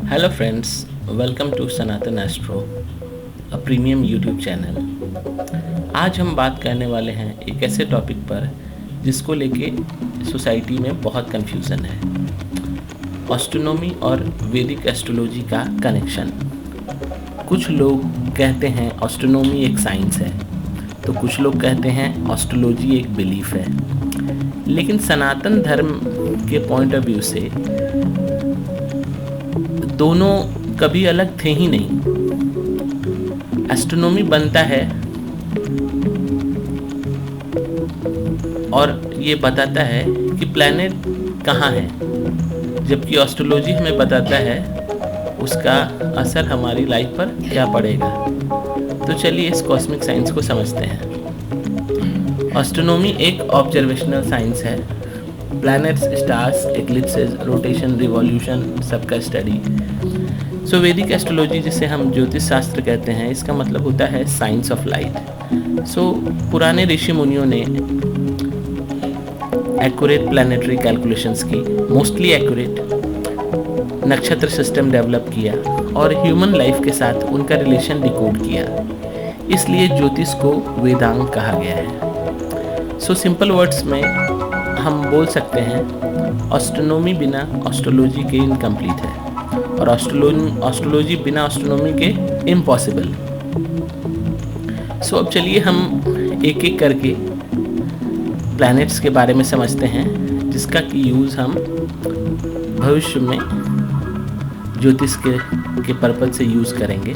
Hello friends, welcome to Sanatan Astro, a premium YouTube channel. आज हम बात करने वाले हैं एक ऐसे टॉपिक पर जिसको लेके सोसाइटी में बहुत कन्फ्यूज़न है। एस्ट्रोनॉमी और वैदिक एस्ट्रोलॉजी का कनेक्शन। कुछ लोग कहते हैं एस्ट्रोनॉमी एक साइंस है, तो कुछ लोग कहते हैं एस्ट्रोलॉजी एक बिलीफ है। लेकिन सनातन धर्म के पॉइंट ऑफ व्यू से दोनों कभी अलग थे ही नहीं। एस्ट्रोनॉमी बनता है और ये बताता है कि प्लैनेट कहाँ है, जबकि एस्ट्रोलॉजी हमें बताता है उसका असर हमारी लाइफ पर क्या पड़ेगा। तो चलिए इस कॉस्मिक साइंस को समझते हैं। एस्ट्रोनॉमी एक ऑब्जर्वेशनल साइंस है। Planets, stars, eclipses, rotation, revolution सबका स्टडी। सो वैदिक एस्ट्रोलॉजी, जिसे हम ज्योतिष शास्त्र कहते हैं, इसका मतलब होता है साइंस ऑफ लाइट। सो पुराने ऋषि मुनियों ने एक्यूरेट प्लैनेटरी कैलकुलेशंस की, मोस्टली एक्यूरेट नक्षत्र सिस्टम डेवलप किया और ह्यूमन लाइफ के साथ उनका रिलेशन डिकोड किया। इसलिए ज्योतिष को वेदांग कहा गया है। सो सिंपल वर्ड्स में हम बोल सकते हैं एस्ट्रोनॉमी बिना एस्ट्रोलॉजी के इनकम्प्लीट है और एस्ट्रोलॉजी बिना एस्ट्रोनॉमी के इम्पॉसिबल। सो अब चलिए हम एक एक करके प्लैनेट्स के बारे में समझते हैं, जिसका की यूज़ हम भविष्य में ज्योतिष के पर्पज से यूज़ करेंगे।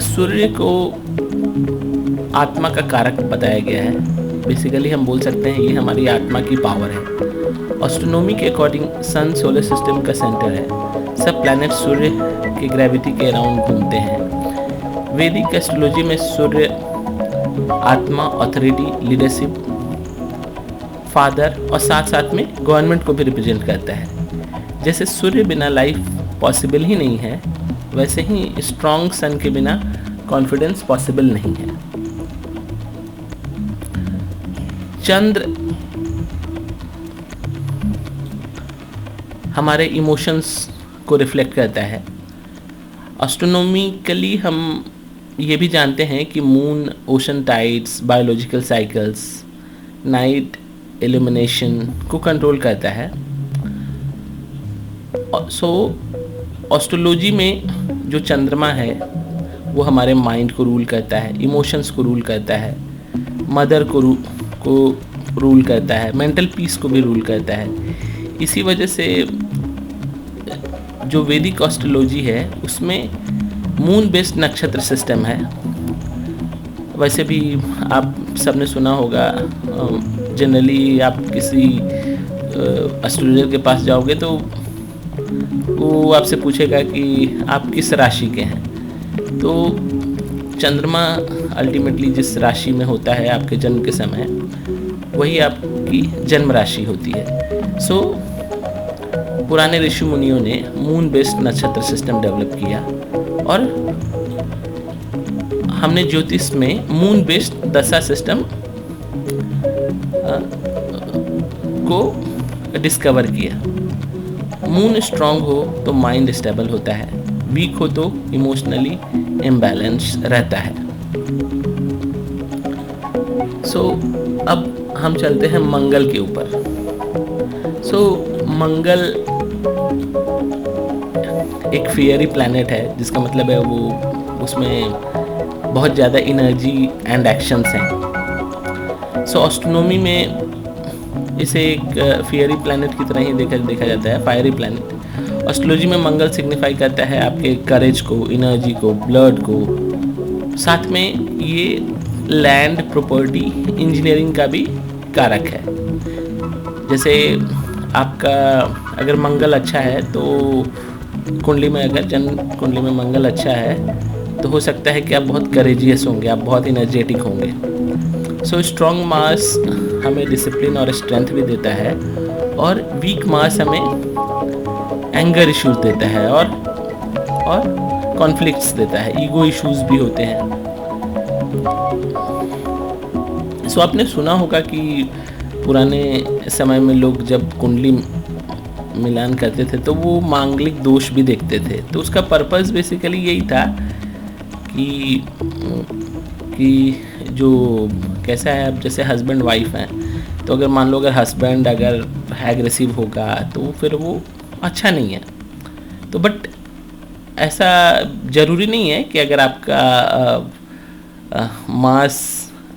सूर्य को आत्मा का कारक बताया गया है। बेसिकली हम बोल सकते हैं ये हमारी आत्मा की पावर है। एस्ट्रोनॉमी के अकॉर्डिंग सन सोलर सिस्टम का सेंटर है। सब प्लैनेट सूर्य के ग्रेविटी के अराउंड घूमते हैं। वैदिक एस्ट्रोलॉजी में सूर्य आत्मा, अथॉरिटी, लीडरशिप, फादर और साथ साथ में गवर्नमेंट को भी रिप्रेजेंट करता है। जैसे सूर्य बिना लाइफ पॉसिबल ही नहीं है, वैसे ही स्ट्रॉन्ग सन के बिना कॉन्फिडेंस पॉसिबल नहीं है। चंद्र हमारे इमोशंस को रिफ्लेक्ट करता है। एस्ट्रोनॉमिकली हम ये भी जानते हैं कि moon, ocean tides, biological cycles, night illumination को कंट्रोल करता है। सो एस्ट्रोलॉजी में जो चंद्रमा है वो हमारे माइंड को रूल करता है, इमोशंस को रूल करता है, मदर को रूल करता है, मेंटल पीस को भी रूल करता है। इसी वजह से जो वैदिक एस्ट्रोलॉजी है उसमें मून बेस्ड नक्षत्र सिस्टम है। वैसे भी आप सबने सुना होगा, जनरली आप किसी एस्ट्रोलॉजर के पास जाओगे तो वो आपसे पूछेगा कि आप किस राशि के हैं। तो चंद्रमा अल्टीमेटली जिस राशि में होता है आपके जन्म के समय, वही आपकी जन्म राशि होती है। सो पुराने ऋषि मुनियों ने मून बेस्ड नक्षत्र सिस्टम डेवलप किया और हमने ज्योतिष में मून बेस्ड दशा सिस्टम को डिस्कवर किया। मून स्ट्रांग हो तो माइंड स्टेबल होता है, वीक हो तो इमोशनली इम्बैलेंस रहता है। सो अब हम चलते हैं मंगल के ऊपर। मंगल एक फियरी प्लैनेट है, जिसका मतलब है वो उसमें बहुत ज़्यादा एनर्जी एंड एक्शंस हैं। एस्ट्रोनॉमी में इसे एक फियरी प्लैनेट की तरह ही देखा जाता है, फायरी प्लैनेट। एस्ट्रोलॉजी में मंगल सिग्निफाई करता है आपके करेज को, एनर्जी को, ब्लड को। साथ में ये लैंड, प्रॉपर्टी, इंजीनियरिंग का भी कारक है। जैसे आपका अगर मंगल अच्छा है तो कुंडली में, अगर जन्म कुंडली में मंगल अच्छा है तो हो सकता है कि आप बहुत करेजियस होंगे, आप बहुत एनर्जेटिक होंगे। स्ट्रॉन्ग मार्स हमें डिसिप्लिन और स्ट्रेंथ भी देता है और वीक मार्स हमें एंगर इश्यूज देता है और कॉन्फ्लिक्ट्स देता है, ईगो इश्यूज भी होते हैं। आपने सुना होगा कि पुराने समय में लोग जब कुंडली मिलान करते थे तो वो मांगलिक दोष भी देखते थे। तो उसका पर्पस बेसिकली यही था कि जो कैसा है, अब जैसे हस्बैंड वाइफ हैं तो अगर मान लो अगर हस्बैंड अगर एग्रेसिव होगा तो फिर वो अच्छा नहीं है। तो बट ऐसा ज़रूरी नहीं है कि अगर आपका मास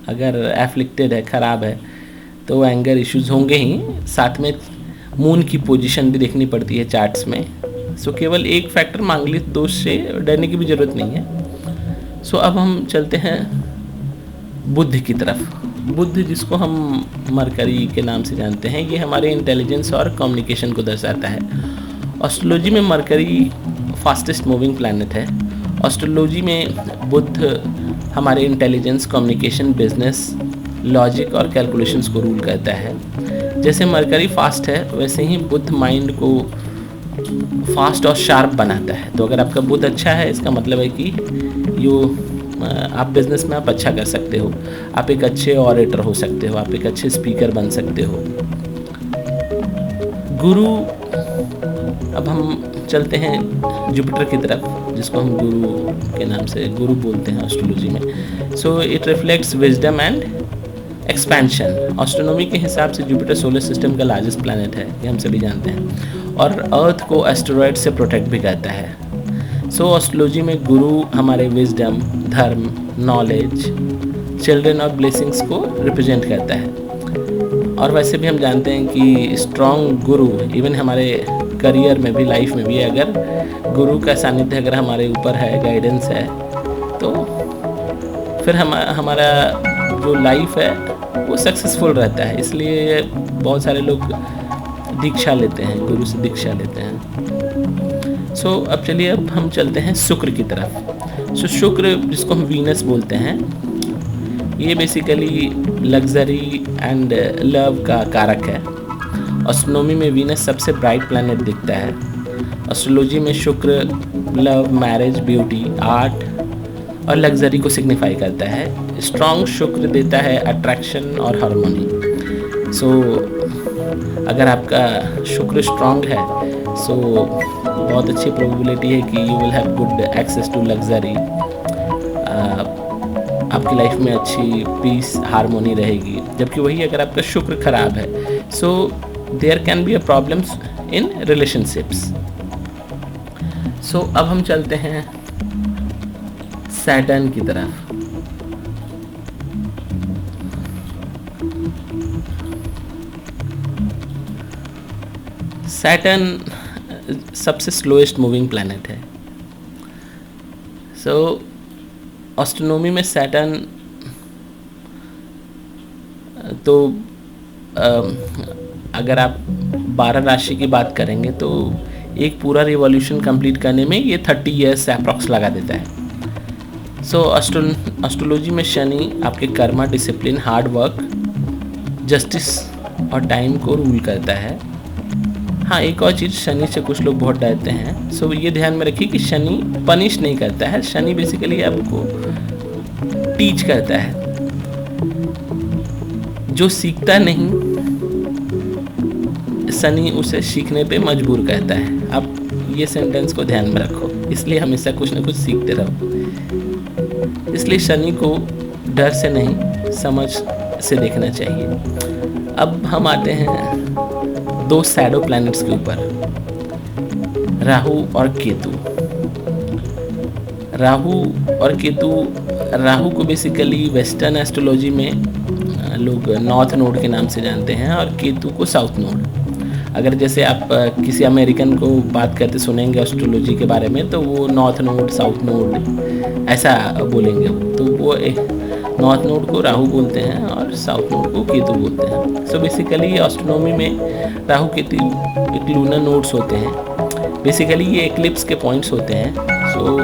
अगर एफ्लिक्टेड है, ख़राब है, तो एंगर इश्यूज होंगे ही। साथ में मून की पोजीशन भी देखनी पड़ती है चार्ट्स में। सो केवल एक फैक्टर मांगलिक दोष से डरने की भी ज़रूरत नहीं है। सो अब हम चलते हैं बुध की तरफ। बुध जिसको हम मरकरी के नाम से जानते हैं, ये हमारे इंटेलिजेंस और कम्युनिकेशन को दर्शाता है। एस्ट्रोलॉजी में मरकरी फास्टेस्ट मूविंग प्लैनेट है। एस्ट्रोलॉजी में बुध हमारे इंटेलिजेंस, कम्युनिकेशन, बिजनेस, लॉजिक और कैलकुलेशंस को रूल करता है। जैसे मरकरी फास्ट है वैसे ही बुध माइंड को फास्ट और शार्प बनाता है। तो अगर आपका बुध अच्छा है इसका मतलब है कि आप बिजनेस में आप अच्छा कर सकते हो, आप एक अच्छे ऑरेटर हो सकते हो, आप एक अच्छे स्पीकर बन सकते हो। गुरु, अब हम चलते हैं जुपिटर की तरफ जिसको हम गुरु के नाम से गुरु बोलते हैं एस्ट्रोलॉजी में। So it reflects wisdom and expansion. Astronomy के हिसाब से जुपिटर सोलर सिस्टम का लार्जेस्ट प्लैनेट है, ये हम सभी जानते हैं, और अर्थ को एस्टेरॉयड से प्रोटेक्ट भी करता है। सो एस्ट्रोलॉजी में गुरु हमारे विजडम, धर्म, नॉलेज, चिल्ड्रन और ब्लेसिंग्स को रिप्रेजेंट करता है। और वैसे भी हम जानते हैं कि स्ट्रॉन्ग गुरु इवन हमारे करियर में भी, लाइफ में भी, अगर गुरु का सानिध्य अगर हमारे ऊपर है, गाइडेंस है, तो फिर हमारा जो लाइफ है वो सक्सेसफुल रहता है। इसलिए बहुत सारे लोग दीक्षा लेते हैं, गुरु से दीक्षा लेते हैं। सो अब चलिए अब हम चलते हैं शुक्र की तरफ। सो शुक्र जिसको हम वीनस बोलते हैं, ये बेसिकली लग्जरी एंड लव का कारक है। एस्ट्रोनॉमी में वीनस सबसे ब्राइट प्लैनेट दिखता है। एस्ट्रोलॉजी में शुक्र लव, मैरिज, ब्यूटी, आर्ट और लग्जरी को सिग्निफाई करता है। स्ट्रॉन्ग शुक्र देता है अट्रैक्शन और हार्मोनी। सो अगर आपका शुक्र स्ट्रॉन्ग है सो बहुत अच्छी प्रोबेबिलिटी है कि you will have good access to luxury. आपकी लाइफ में अच्छी पीस, हार्मोनी रहेगी। जबकि वही अगर आपका शुक्र खराब है so there can be a problems in relationships. So अब हम चलते हैं सैटर्न की तरफ। सैटर्न सबसे स्लोएस्ट मूविंग प्लैनेट है। सो एस्ट्रोनॉमी में सैटर्न तो अगर आप 12 राशि की बात करेंगे तो एक पूरा रिवॉल्यूशन कंप्लीट करने में ये 30 ईयर्स से अप्रॉक्स लगा देता है। सो एस्ट्रोलॉजी में शनि आपके Karma, discipline, hard work, justice और टाइम को रूल करता है। हाँ, एक और चीज़, शनि से कुछ लोग बहुत डरते हैं। सो ये ध्यान में रखिए कि शनि पनिश नहीं करता है, शनि बेसिकली आपको टीच करता है। जो सीखता नहीं शनि उसे सीखने पे मजबूर करता है। आप ये सेंटेंस को ध्यान में रखो, इसलिए हमेशा कुछ ना कुछ सीखते रहो। इसलिए शनि को डर से नहीं, समझ से देखना चाहिए। अब हम आते हैं 2 शैडो प्लैनेट्स के ऊपर, राहु और केतु। राहु और केतु, राहु को बेसिकली वेस्टर्न एस्ट्रोलॉजी में लोग नॉर्थ नोड के नाम से जानते हैं और केतु को साउथ नोड। अगर जैसे आप किसी अमेरिकन को बात करते सुनेंगे एस्ट्रोलॉजी के बारे में तो वो नॉर्थ नोड, साउथ नोड ऐसा बोलेंगे। तो वो नॉर्थ नोड को राहु बोलते हैं और साउथ नोड को केतु बोलते हैं। सो बेसिकली एस्ट्रोनॉमी में राहु केतु एक लूनर नोड्स होते हैं। बेसिकली ये एक्लिप्स के पॉइंट्स होते हैं। सो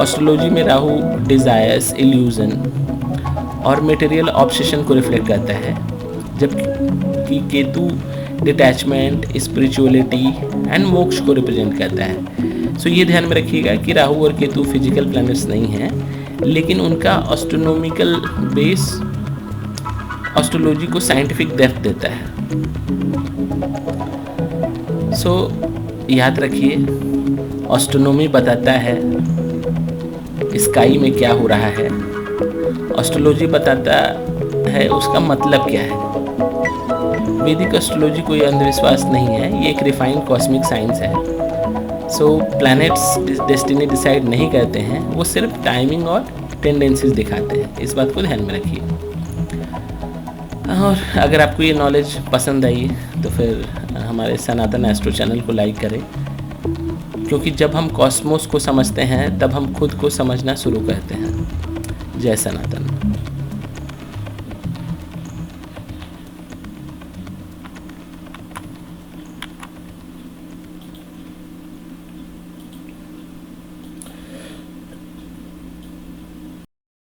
एस्ट्रोलॉजी में राहु डिज़ायर्स, इल्यूजन और मटेरियल ऑब्सेशन को रिफ्लेक्ट करता है, जबकि केतु डिटैचमेंट, स्पिरिचुअलिटी एंड मोक्ष को रिप्रेजेंट करता है। सो ये ध्यान में रखिएगा कि राहु और केतु फिजिकल प्लैनेट्स नहीं हैं, लेकिन उनका एस्ट्रोनॉमिकल बेस एस्ट्रोलॉजी को साइंटिफिक डेप्थ देता है। सो याद रखिए, एस्ट्रोनॉमी बताता है स्काई में क्या हो रहा है, एस्ट्रोलॉजी बताता है उसका मतलब क्या है। वैदिक एस्ट्रोलॉजी कोई अंधविश्वास नहीं है, ये एक रिफाइंड कॉस्मिक साइंस है। सो प्लैनेट्स डेस्टिनी डिसाइड नहीं करते हैं, वो सिर्फ टाइमिंग और टेंडेंसीज दिखाते हैं। इस बात को ध्यान में रखिए। और अगर आपको ये नॉलेज पसंद आई तो फिर हमारे सनातन एस्ट्रो चैनल को लाइक करें, क्योंकि जब हम कॉस्मोस को समझते हैं तब हम खुद को समझना शुरू करते हैं। जय सनातन।